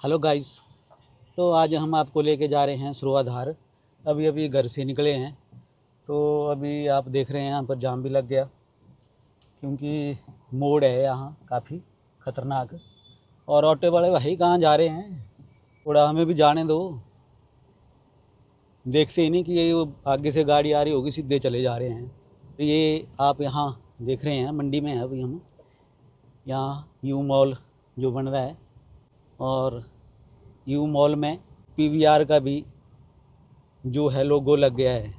Hello guys. तो आज हम आपको लेके जा रहे हैं सुरवाधार। अभी अभी घर से निकले हैं, तो अभी आप देख रहे हैं यहाँ पर जाम भी लग गया, क्योंकि मोड़ है यहाँ काफ़ी ख़तरनाक। और ऑटो वाले भाई कहाँ जा रहे हैं, थोड़ा हमें भी जाने दो। देखते ही नहीं कि ये आगे से गाड़ी आ रही होगी, सीधे चले जा रहे हैं। तो ये आप यहाँ देख रहे हैं मंडी में है अभी हम, यहाँ यू मॉल जो बन रहा है, और यू मॉल में पीवीआर का भी जो है लोगो लग गया है।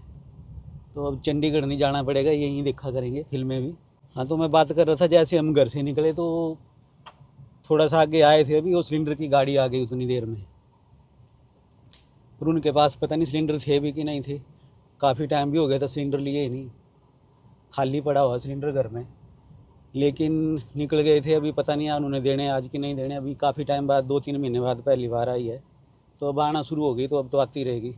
तो अब चंडीगढ़ नहीं जाना पड़ेगा, यहीं देखा करेंगे फिल्में भी। हाँ, तो मैं बात कर रहा था, जैसे हम घर से निकले तो थोड़ा सा आगे आए थे, अभी वो सिलेंडर की गाड़ी आ गई उतनी देर में। और उनके पास पता नहीं सिलेंडर थे भी कि नहीं थे, काफ़ी टाइम भी हो गया था सिलेंडर लिए ही नहीं, खाली पड़ा हुआ सिलेंडर घर में। लेकिन निकल गए थे, अभी पता नहीं उन्होंने देने आज कि नहीं देने। अभी काफ़ी टाइम बाद, 2-3 महीने बाद पहली बार आई है, तो अब आना शुरू हो गई, तो अब तो आती रहेगी।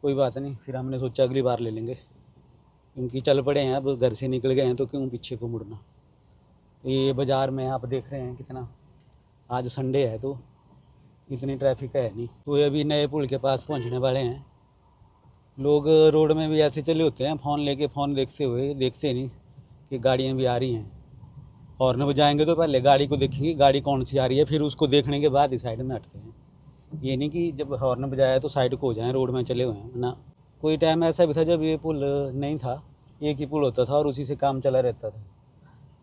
कोई बात नहीं, फिर हमने सोचा अगली बार ले लेंगे, क्योंकि चल पड़े हैं, अब घर से निकल गए हैं तो क्यों पीछे को मुड़ना। ये बाज़ार में आप देख रहे हैं कितना, आज संडे है तो इतनी ट्रैफिक है नहीं। तो ये अभी नए पुल के पास पहुंचने वाले हैं। लोग रोड में भी ऐसे चले होते हैं, फ़ोन लेके, फ़ोन देखते हुए, देखते नहीं कि गाड़ियाँ भी आ रही हैं। हॉर्न बजाएंगे तो पहले गाड़ी को देखेंगे गाड़ी कौन सी आ रही है, फिर उसको देखने के बाद ही साइड में हटते हैं। ये नहीं कि जब हॉर्न बजाया तो साइड को हो जाएं, रोड में चले हुए हैं ना। कोई टाइम ऐसा भी था जब ये पुल नहीं था, एक ही पुल होता था और उसी से काम चला रहता था।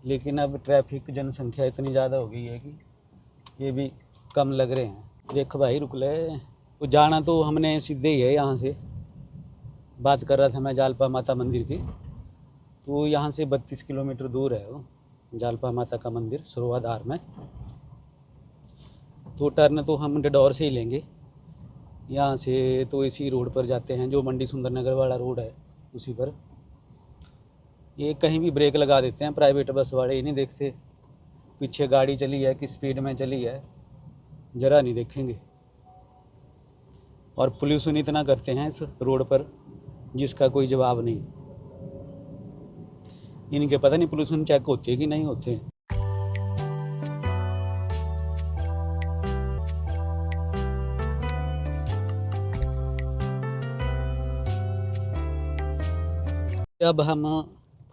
लेकिन अब ट्रैफिक, जनसंख्या इतनी ज़्यादा हो गई है कि ये भी कम लग रहे हैं। देख भाई रुक ले, तो जाना तो हमने सीधे ही है। यहाँ से बात कर रहा था मैं जालपा माता मंदिर की, तो यहाँ से 32 किलोमीटर दूर है वो जालपा माता का मंदिर सुरवाधार में। तो टर्न तो हम डडौर से ही लेंगे यहाँ से, तो इसी रोड पर जाते हैं जो मंडी सुंदरनगर वाला रोड है, उसी पर। ये कहीं भी ब्रेक लगा देते हैं, प्राइवेट बस वाले ही नहीं देखते पीछे गाड़ी चली है, किस स्पीड में चली है, ज़रा नहीं देखेंगे। और पोल्यूशन इतना करते हैं इस रोड पर जिसका कोई जवाब नहीं। इनके पता नहीं पोल्यूशन चेक होते हैं कि नहीं होते हैं। अब हम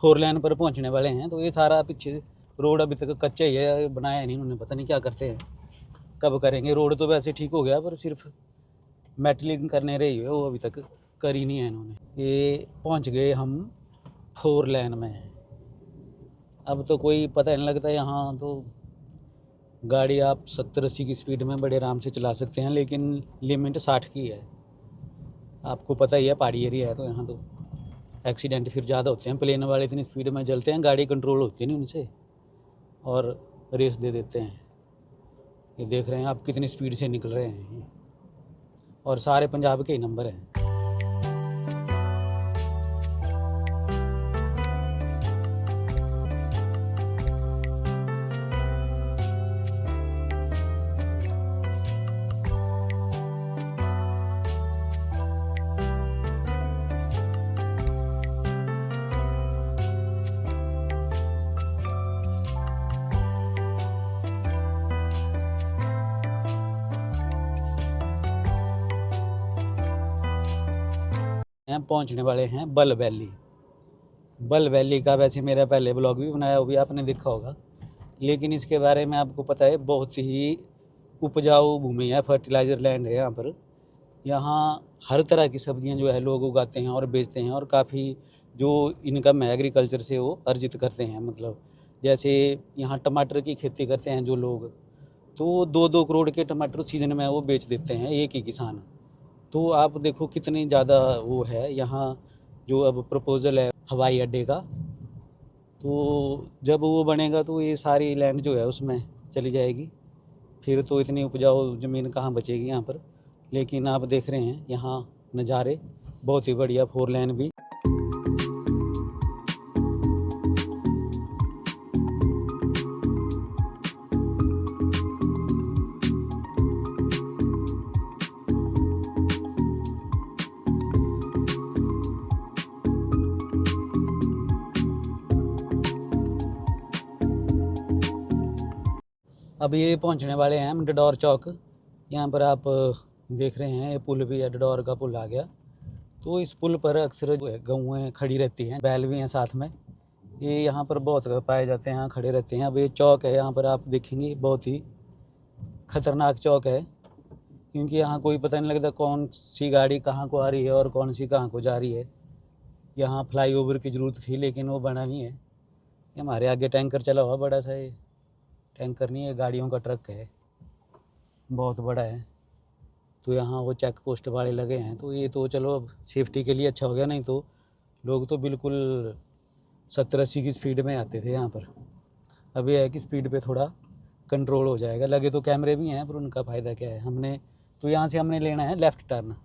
4 लेन पर पहुंचने वाले हैं। तो ये सारा पीछे रोड अभी तक कच्चा ही है, बनाया नहीं उन्होंने, पता नहीं क्या करते हैं, कब करेंगे। रोड तो वैसे ठीक हो गया, पर सिर्फ मेटलिंग करने रही है, वो अभी तक कर ही नहीं है इन्होंने। ये पहुंच गए हम 4 लेन में। अब तो कोई पता नहीं लगता, यहाँ तो गाड़ी आप 70-80 की स्पीड में बड़े आराम से चला सकते हैं, लेकिन लिमिट 60 की है। आपको पता ही है, पहाड़ी एरिया है तो यहाँ तो एक्सीडेंट फिर ज़्यादा होते हैं। प्लेन वाले इतनी स्पीड में चलते हैं, गाड़ी कंट्रोल होती नहीं उनसे, और रेस दे देते हैं। ये देख रहे हैं आप कितनी स्पीड से निकल रहे हैं, और सारे पंजाब के ही नंबर हैं। हम पहुंचने वाले हैं बल वैली। बल वैली का वैसे मेरा पहले ब्लॉग भी बनाया, वो भी आपने देखा होगा। लेकिन इसके बारे में आपको पता है, बहुत ही उपजाऊ भूमि है, फर्टिलाइज़र लैंड है यहाँ पर। यहाँ हर तरह की सब्जियाँ जो है लोग उगाते हैं और बेचते हैं, और काफ़ी जो इनकम है एग्रीकल्चर से वो अर्जित करते हैं। मतलब जैसे यहाँ टमाटर की खेती करते हैं जो लोग, तो 2-2 करोड़ के टमाटर सीज़न में वो बेच देते हैं, एक ही किसान। तो आप देखो कितनी ज़्यादा वो है यहाँ। जो अब प्रपोज़ल है हवाई अड्डे का, तो जब वो बनेगा तो ये सारी लैंड जो है उसमें चली जाएगी, फिर तो इतनी उपजाऊ ज़मीन कहाँ बचेगी यहाँ पर। लेकिन आप देख रहे हैं यहाँ नज़ारे बहुत ही बढ़िया, 4 लेन भी। अब ये पहुंचने वाले हैं डडौर चौक। यहाँ पर आप देख रहे हैं ये पुल भी है, डडौर का पुल आ गया। तो इस पुल पर अक्सर जो है गऊएँ खड़ी रहती हैं, बैल भी हैं साथ में। ये यहाँ पर बहुत पाए जाते हैं, यहाँ खड़े रहते हैं। अब ये चौक है, यहाँ पर आप देखेंगे बहुत ही खतरनाक चौक है, क्योंकि यहाँ कोई पता नहीं लगता कौन सी गाड़ी कहाँ को आ रही है और कौन सी कहाँ को जा रही है। यहाँ फ्लाईओवर की ज़रूरत थी लेकिन वो बना नहीं है। ये हमारे आगे टैंकर चला हुआ बड़ा सा, ये टैंकर नहीं है, गाड़ियों का ट्रक है, बहुत बड़ा है। तो यहाँ वो चेक पोस्ट वाले लगे हैं, तो ये तो चलो अब सेफ्टी के लिए अच्छा हो गया, नहीं तो लोग तो बिल्कुल 70-80 की स्पीड में आते थे यहाँ पर। अब ये है कि स्पीड पे थोड़ा कंट्रोल हो जाएगा। लगे तो कैमरे भी हैं पर उनका फ़ायदा क्या है। हमने तो यहाँ से हमने लेना है लेफ़्ट टर्न,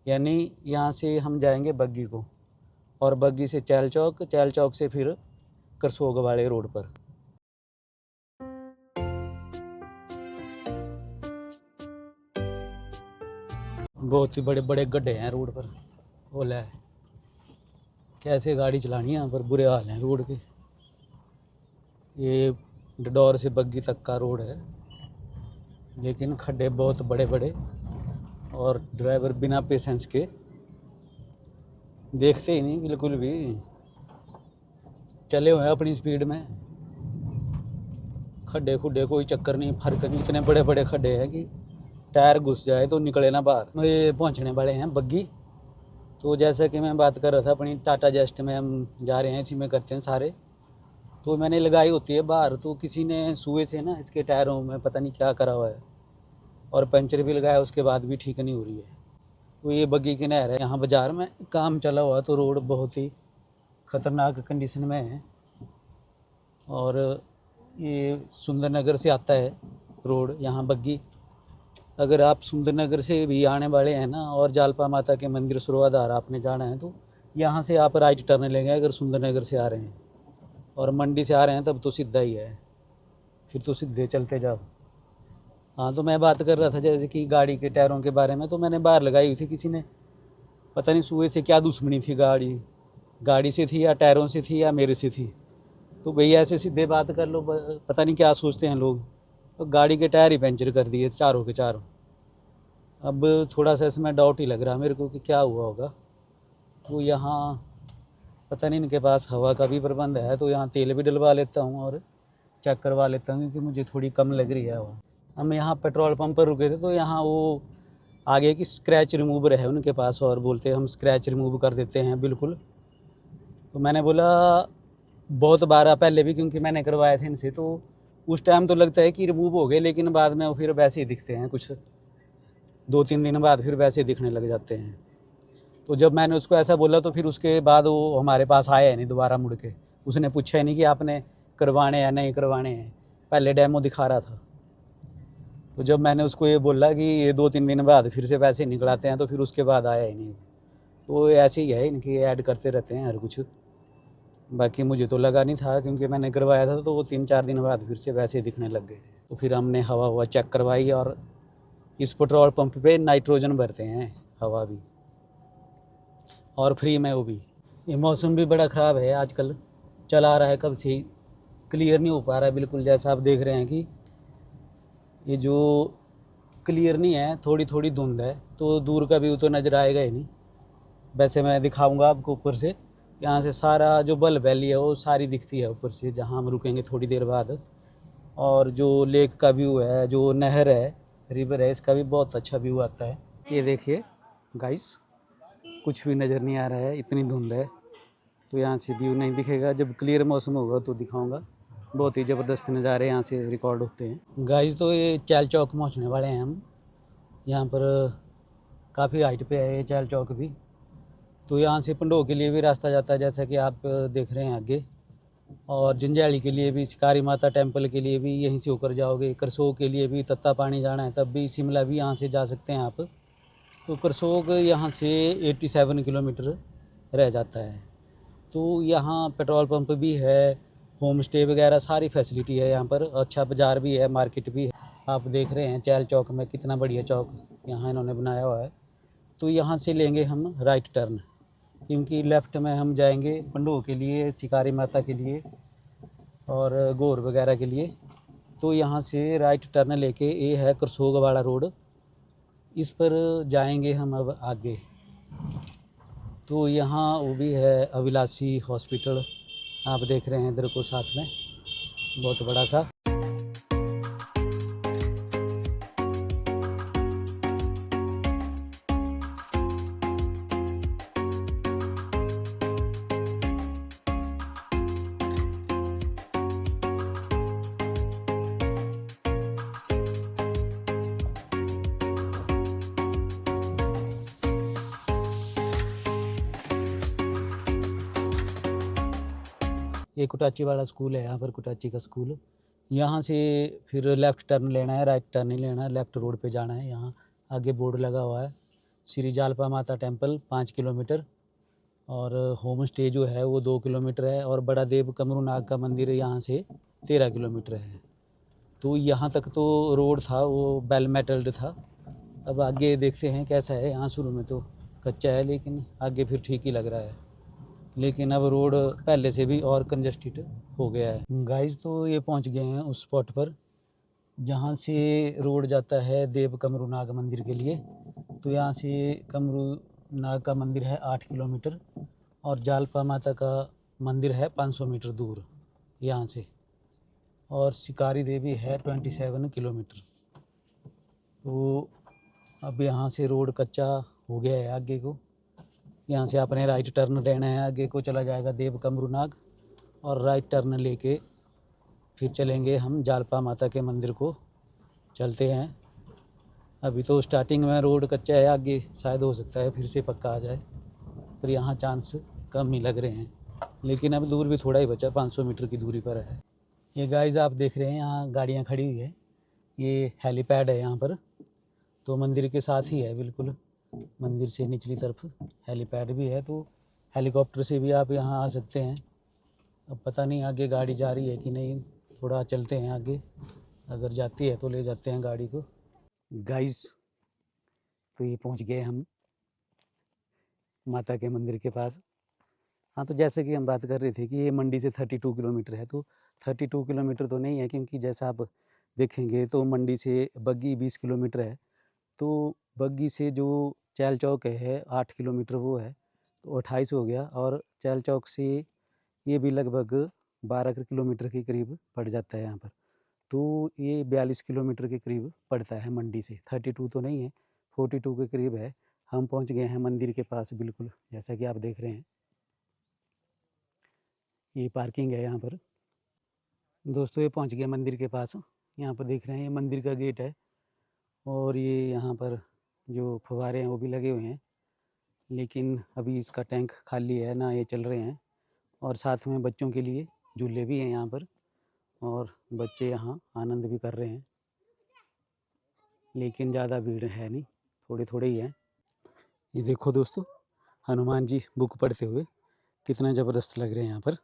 यानी यहाँ से हम जाएंगे बग्गी को, और बग्गी से चैल चौक से फिर करसोग वाले रोड पर। बहुत ही बड़े बड़े गड्ढे हैं रोड पर, ओला है, कैसे गाड़ी चलानी है यहाँ पर, बुरे हाल हैं रोड के। ये डडौर से बग्गी तक का रोड है, लेकिन खड्डे बहुत बड़े बड़े, और ड्राइवर बिना पेशेंस के देखते ही नहीं बिल्कुल भी, चले हुए हैं अपनी स्पीड में। खड्डे खुड्डे कोई चक्कर नहीं, फर्क नहीं, इतने बड़े बड़े खड्डे हैं कि टायर घुस जाए तो निकले ना बाहर। ये पहुंचने वाले हैं बग्गी। तो जैसा कि मैं बात कर रहा था अपनी टाटा जेस्ट में हम जा रहे हैं, इसी में करते हैं सारे। तो मैंने लगाई होती है बाहर, तो किसी ने सुए से ना इसके टायरों में पता नहीं क्या करा हुआ है, और पंचर भी लगाया, उसके बाद भी ठीक नहीं हो रही है। तो ये बग्गी की नहर है, यहाँ बाज़ार में काम चला हुआ, तो रोड बहुत ही ख़तरनाक कंडीशन में है। और ये सुंदरनगर से आता है रोड यहाँ बग्गी। अगर आप सुंदरनगर से भी आने वाले हैं ना, और जालपा माता के मंदिर सुरवाधार आपने जाना है, तो यहाँ से आप राइट टर्न लेंगे अगर सुंदरनगर से आ रहे हैं, और मंडी से आ रहे हैं तब तो सीधा ही है, फिर तो सीधे चलते जाओ। हाँ, तो मैं बात कर रहा था जैसे कि गाड़ी के टायरों के बारे में। तो मैंने बाहर लगाई हुई थी, किसी ने पता नहीं सुए से क्या दुश्मनी थी, गाड़ी से थी या टायरों से थी या मेरे से थी। तो भैया ऐसे सीधे बात कर लो, पता नहीं क्या सोचते हैं लोग। तो गाड़ी के टायर ही पंचर कर दिए चारों के चारों। अब थोड़ा सा इसमें डाउट ही लग रहा है मेरे को कि क्या हुआ होगा। तो यहाँ पता नहीं इनके पास हवा का भी प्रबंध है, तो यहाँ तेल भी डलवा लेता हूँ और चेक करवा लेता हूँ, क्योंकि मुझे थोड़ी कम लग रही है हवा। हम यहाँ पेट्रोल पंप पर रुके थे, तो यहाँ वो आगे की स्क्रैच रिमूवर है उनके पास, और बोलते हम स्क्रैच रिमूव कर देते हैं बिल्कुल। तो मैंने बोला बहुत बार पहले भी, क्योंकि मैंने करवाए थे इनसे, तो उस टाइम तो लगता है कि रिमूव हो गए, लेकिन बाद में वो फिर वैसे ही दिखते हैं, कुछ 2-3 दिन बाद फिर वैसे दिखने लग जाते हैं। तो जब मैंने उसको ऐसा बोला, तो फिर उसके बाद वो हमारे पास आया ही नहीं दोबारा मुड़ के। उसने पूछा ही नहीं कि आपने करवाने या नहीं करवाने हैं, पहले डेमो दिखा रहा था। तो जब मैंने उसको ये बोला कि ये 2-3 दिन बाद फिर से पैसे निकलाते हैं, तो फिर उसके बाद आया ही नहीं। तो ऐसे ही है, इनकी ऐड करते रहते हैं हर कुछ। बाकी मुझे तो लगा नहीं था, क्योंकि मैंने करवाया था, तो वो 3-4 दिन बाद फिर से वैसे दिखने लग गए। तो फिर हमने हवा चेक करवाई, और इस पेट्रोल पंप पे नाइट्रोजन भरते हैं हवा भी, और फ्री में वो भी। ये मौसम भी बड़ा ख़राब है आजकल, चला रहा है कब से, क्लियर नहीं हो पा रहा है बिल्कुल। जैसा आप देख रहे हैं कि ये जो क्लियर नहीं है, थोड़ी थोड़ी धुंध है, तो दूर का व्यू तो नज़र आएगा ही नहीं। वैसे मैं दिखाऊंगा आपको ऊपर से, यहाँ से सारा जो बल वैली है वो सारी दिखती है ऊपर से, जहाँ हम रुकेंगे थोड़ी देर बाद। और जो लेक का व्यू है, जो नहर है, रिवर है, इसका भी बहुत अच्छा व्यू आता है। ये देखिए गाइस, कुछ भी नज़र नहीं आ रहा है, इतनी धुंध है, तो यहाँ से व्यू नहीं दिखेगा। जब क्लियर मौसम होगा तो दिखाऊंगा। बहुत ही ज़बरदस्त नज़ारे यहाँ से रिकॉर्ड होते हैं गाइस। तो ये चैल चौक पहुँचने वाले हैं हम। यहाँ पर काफ़ी हाइट पे है ये चैल चौक भी। तो यहाँ से पंडोह के लिए भी रास्ता जाता है, जैसा कि आप देख रहे हैं आगे, और जंजैली के लिए भी, शिकारी माता टेम्पल के लिए भी यहीं से होकर जाओगे। करसोग के लिए भी, तत्ता पानी जाना है तब भी, शिमला भी यहाँ से जा सकते हैं आप। तो करसोग यहाँ से 87 किलोमीटर रह जाता है। तो यहाँ पेट्रोल पंप भी है, होम स्टे वगैरह सारी फैसिलिटी है यहाँ पर। अच्छा बाज़ार भी है, मार्केट भी है। आप देख रहे हैं चैल चौक में कितना बढ़िया चौक यहाँ इन्होंने बनाया हुआ है। तो यहाँ से लेंगे हम राइट टर्न, क्योंकि लेफ़्ट में हम जाएंगे पंडोह के लिए, शिकारी माता के लिए और गौर वगैरह के लिए। तो यहाँ से राइट टर्न लेके ये है करसोगवाड़ा रोड, इस पर जाएंगे हम अब आगे। तो यहाँ वो भी है अभिलाषी हॉस्पिटल, आप देख रहे हैं इधर को साथ में बहुत बड़ा सा। ये कुटाची वाला स्कूल है, यहाँ पर कुटाची का स्कूल। यहाँ से फिर लेफ़्ट टर्न लेना है, राइट टर्न नहीं लेना है, लेफ़्ट रोड पे जाना है। यहाँ आगे बोर्ड लगा हुआ है श्री जालपा माता टेम्पल 5 किलोमीटर, और होम स्टे जो है वो 2 किलोमीटर है, और बड़ा देव कमरू नाग का मंदिर यहाँ से 13 किलोमीटर है। तो यहाँ तक तो रोड था वो वेल मेटल्ड था। अब आगे देखते हैं कैसा है। यहाँ शुरू में तो कच्चा है, लेकिन आगे फिर ठीक ही लग रहा है। लेकिन अब रोड पहले से भी और कंजस्टेड हो गया है। गाइस तो ये पहुंच गए हैं उस स्पॉट पर जहां से रोड जाता है देव कमरू नाग मंदिर के लिए। तो यहाँ से कमरू नाग का मंदिर है 8 किलोमीटर, और जालपा माता का मंदिर है 500 मीटर दूर यहाँ से, और शिकारी देवी है 27 किलोमीटर। तो अब यहाँ से रोड कच्चा हो गया है आगे को। यहाँ से आपने राइट टर्न लेना है, आगे को चला जाएगा देव कमरू नाग, और राइट टर्न लेके फिर चलेंगे हम जालपा माता के मंदिर को चलते हैं। अभी तो स्टार्टिंग में रोड कच्चा है, आगे शायद हो सकता है फिर से पक्का आ जाए, पर यहाँ चांस कम ही लग रहे हैं। लेकिन अब दूर भी थोड़ा ही बचा, 500 मीटर की दूरी पर है। ये गाइस आप देख रहे हैं यहाँ गाड़ियाँ खड़ी हुई है, ये हेलीपैड है यहाँ पर। तो मंदिर के साथ ही है बिल्कुल, मंदिर से निचली तरफ हेलीपैड भी है, तो हेलीकॉप्टर से भी आप यहाँ आ सकते हैं। अब पता नहीं आगे गाड़ी जा रही है कि नहीं, थोड़ा चलते हैं आगे, अगर जाती है तो ले जाते हैं गाड़ी को। गाइस तो ये पहुँच गए हम माता के मंदिर के पास। हाँ, तो जैसे कि हम बात कर रहे थे कि ये मंडी से 32 किलोमीटर है, तो 32 किलोमीटर तो नहीं है, क्योंकि जैसा आप देखेंगे तो मंडी से बग्गी 20 किलोमीटर है। तो बग्गी से जो चैल चौक है 8 किलोमीटर वो है, तो 28 हो गया, और चैल चौक से ये भी लगभग 12 किलोमीटर के करीब पड़ जाता है यहाँ पर। तो ये 42 किलोमीटर के करीब पड़ता है मंडी से, 32 तो नहीं है, 42 के करीब है। हम पहुँच गए हैं मंदिर के पास बिल्कुल, जैसा कि आप देख रहे हैं। ये पार्किंग है यहाँ पर। दोस्तों ये पहुँच गए मंदिर के पास, यहाँ पर देख रहे हैं ये मंदिर का गेट है, और ये यहाँ पर जो फव्वारे हैं वो भी लगे हुए हैं, लेकिन अभी इसका टैंक खाली है ना, ये चल रहे हैं। और साथ में बच्चों के लिए झूले भी हैं यहाँ पर, और बच्चे यहाँ आनंद भी कर रहे हैं, लेकिन ज़्यादा भीड़ है नहीं, थोड़े थोड़े ही हैं। ये देखो दोस्तों, हनुमान जी बुक पढ़ते हुए कितना ज़बरदस्त लग रहे हैं यहाँ पर।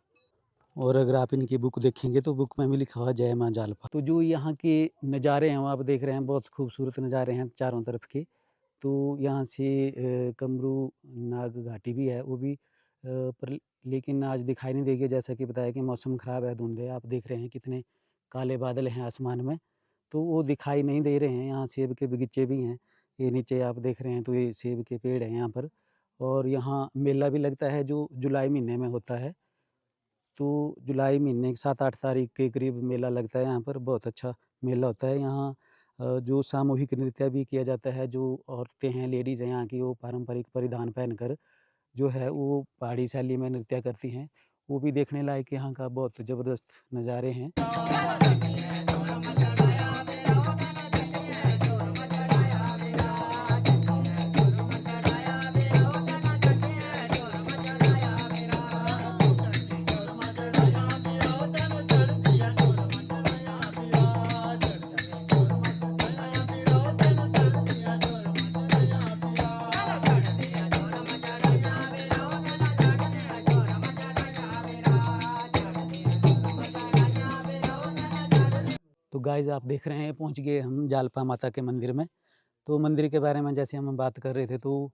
और अगर आप इनकी बुक देखेंगे तो बुक में भी लिखा हुआ जय माँ जालपा। तो जो यहाँ के नज़ारे हैं वो आप देख रहे हैं, बहुत खूबसूरत नज़ारे हैं चारों तरफ के। तो यहाँ से कमरू नाग घाटी भी है, वो भी पर लेकिन आज दिखाई नहीं देगी, जैसा कि बताया कि मौसम ख़राब है, धुंध है। आप देख रहे हैं कितने काले बादल हैं आसमान में, तो वो दिखाई नहीं दे रहे हैं। यहाँ सेब के बगीचे भी हैं, ये नीचे आप देख रहे हैं, तो ये सेब के पेड़ हैं यहाँ पर। और यहाँ मेला भी लगता है जो जुलाई महीने में होता है। तो जुलाई महीने की 7-8 तारीख के करीब मेला लगता है यहाँ पर, बहुत अच्छा मेला होता है। यहाँ जो सामूहिक नृत्य भी किया जाता है, जो औरतें हैं, लेडीज़ हैं यहाँ की, वो पारंपरिक परिधान पहनकर जो है वो पहाड़ी शैली में नृत्य करती हैं। वो भी देखने लायक यहाँ का बहुत ज़बरदस्त नज़ारे हैं। तो गाइज़ आप देख रहे हैं पहुँच गए हम जालपा माता के मंदिर में। तो मंदिर के बारे में जैसे हम बात कर रहे थे, तो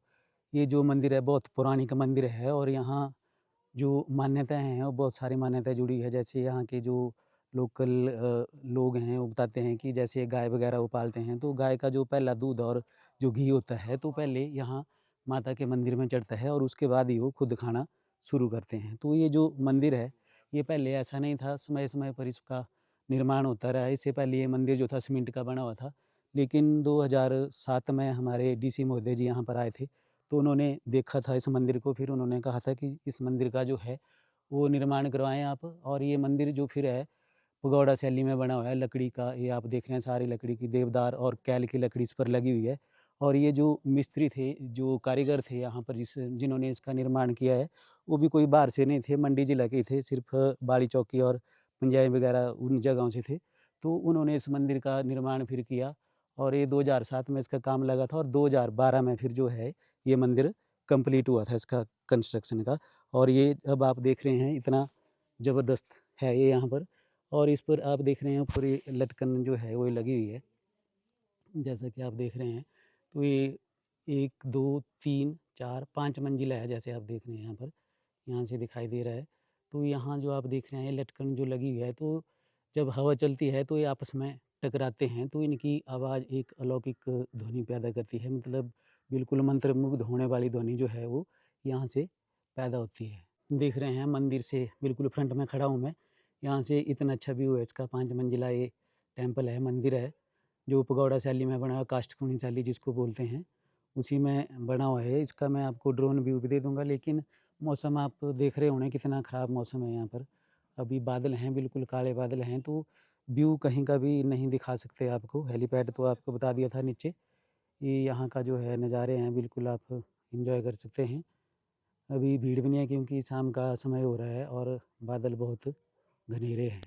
ये जो मंदिर है बहुत पौराणिक मंदिर है, और यहाँ जो मान्यताएं हैं वो बहुत सारी मान्यताएं जुड़ी है। जैसे यहाँ के जो लोकल लोग हैं वो बताते हैं कि जैसे गाय वगैरह वो पालते हैं, तो गाय का जो पहला दूध और जो घी होता है तो पहले यहाँ माता के मंदिर में चढ़ता है और उसके बाद ही वो खुद खाना शुरू करते हैं। तो ये जो मंदिर है ये पहले ऐसा नहीं था, समय समय पर इसका निर्माण होता रहा है। इससे पहले ये मंदिर जो था सीमेंट का बना हुआ था, लेकिन 2007 में हमारे डीसी महोदय जी यहाँ पर आए थे, तो उन्होंने देखा था इस मंदिर को, फिर उन्होंने कहा था कि इस मंदिर का जो है वो निर्माण करवाएं आप। और ये मंदिर जो फिर है पगोड़ा शैली में बना हुआ है, लकड़ी का, ये आप देख रहे हैं सारी लकड़ी की, देवदार और कैल की लकड़ी इस पर लगी हुई है। और ये जो मिस्त्री थे, जो कारीगर थे यहाँ पर जिन्होंने इसका निर्माण किया है, वो भी कोई बाहर से नहीं थे, मंडी जिला के थे, सिर्फ बाड़ी चौकी और पंजाब वगैरह उन जगहों से थे। तो उन्होंने इस मंदिर का निर्माण फिर किया और ये 2007 में इसका काम लगा था और 2012 में फिर जो है ये मंदिर कंप्लीट हुआ था इसका कंस्ट्रक्शन का। और ये अब आप देख रहे हैं इतना ज़बरदस्त है ये यहाँ पर। और इस पर आप देख रहे हैं ऊपर ये लटकन जो है वो लगी हुई है, जैसा कि आप देख रहे हैं। तो ये 1 2 3 4 5 मंजिला है, जैसे आप देख रहे हैं यहाँ से दिखाई दे रहा है। तो यहाँ जो आप देख रहे हैं लटकन जो लगी हुई है, तो जब हवा चलती है तो ये आपस में टकराते हैं, तो इनकी आवाज़ एक अलौकिक ध्वनि पैदा करती है, मतलब बिल्कुल मंत्रमुग्ध होने वाली ध्वनि जो है वो यहाँ से पैदा होती है। देख रहे हैं मंदिर से बिल्कुल फ्रंट में खड़ा हूँ मैं, यहाँ से इतना अच्छा व्यू है इसका। 5 मंजिला ये टेम्पल है, मंदिर है, जो पगोड़ा शैली में बना हुआ, काष्ठकुणी शैली जिसको बोलते हैं, उसी में बना हुआ है। इसका मैं आपको ड्रोन व्यू भी दे दूँगा, लेकिन मौसम आप देख रहे होंगे कितना ख़राब मौसम है यहाँ पर। अभी बादल हैं, बिल्कुल काले बादल हैं, तो व्यू कहीं का भी नहीं दिखा सकते आपको। हेलीपैड तो आपको बता दिया था नीचे। ये यहाँ का जो है नज़ारे हैं, बिल्कुल आप एंजॉय कर सकते हैं। अभी भीड़ भी नहीं है क्योंकि शाम का समय हो रहा है और बादल बहुत घनेरे हैं।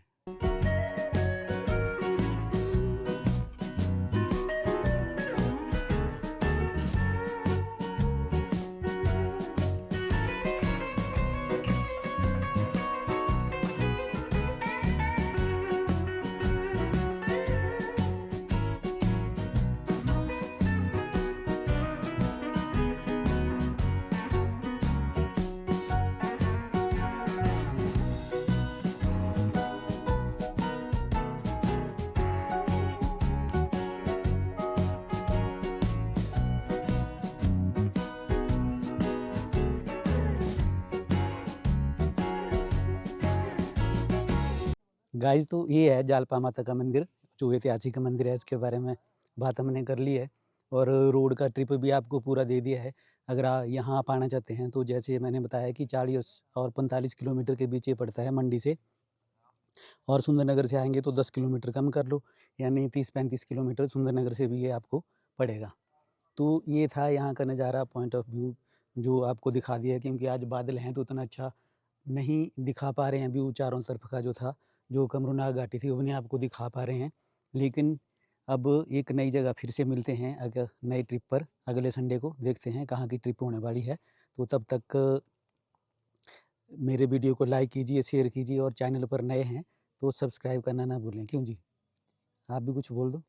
गाइस, तो ये है जालपा माता का मंदिर, जो ऐतिहासिक मंदिर है, इसके बारे में बात हमने कर ली है और रोड का ट्रिप भी आपको पूरा दे दिया है। अगर यहाँ आप आना चाहते हैं तो जैसे मैंने बताया कि 40 और 45 किलोमीटर के बीच ये पड़ता है मंडी से, और सुंदरनगर से आएँगे तो 10 किलोमीटर कम कर लो, यानी 30-35 किलोमीटर सुंदरनगर से भी ये आपको पड़ेगा। तो ये था यहाँ का नज़ारा, पॉइंट ऑफ व्यू जो आपको दिखा दिया है, क्योंकि आज बादल हैं तो उतना अच्छा नहीं दिखा पा रहे हैं व्यू चारों तरफ का जो था, जो कमरूनाग घाटी थी वो नहीं आपको दिखा पा रहे हैं। लेकिन अब एक नई जगह फिर से मिलते हैं अगर नई ट्रिप पर, अगले संडे को देखते हैं कहाँ की ट्रिप होने वाली है। तो तब तक मेरे वीडियो को लाइक कीजिए, शेयर कीजिए और चैनल पर नए हैं तो सब्सक्राइब करना ना भूलें। क्यों जी? आप भी कुछ बोल दो।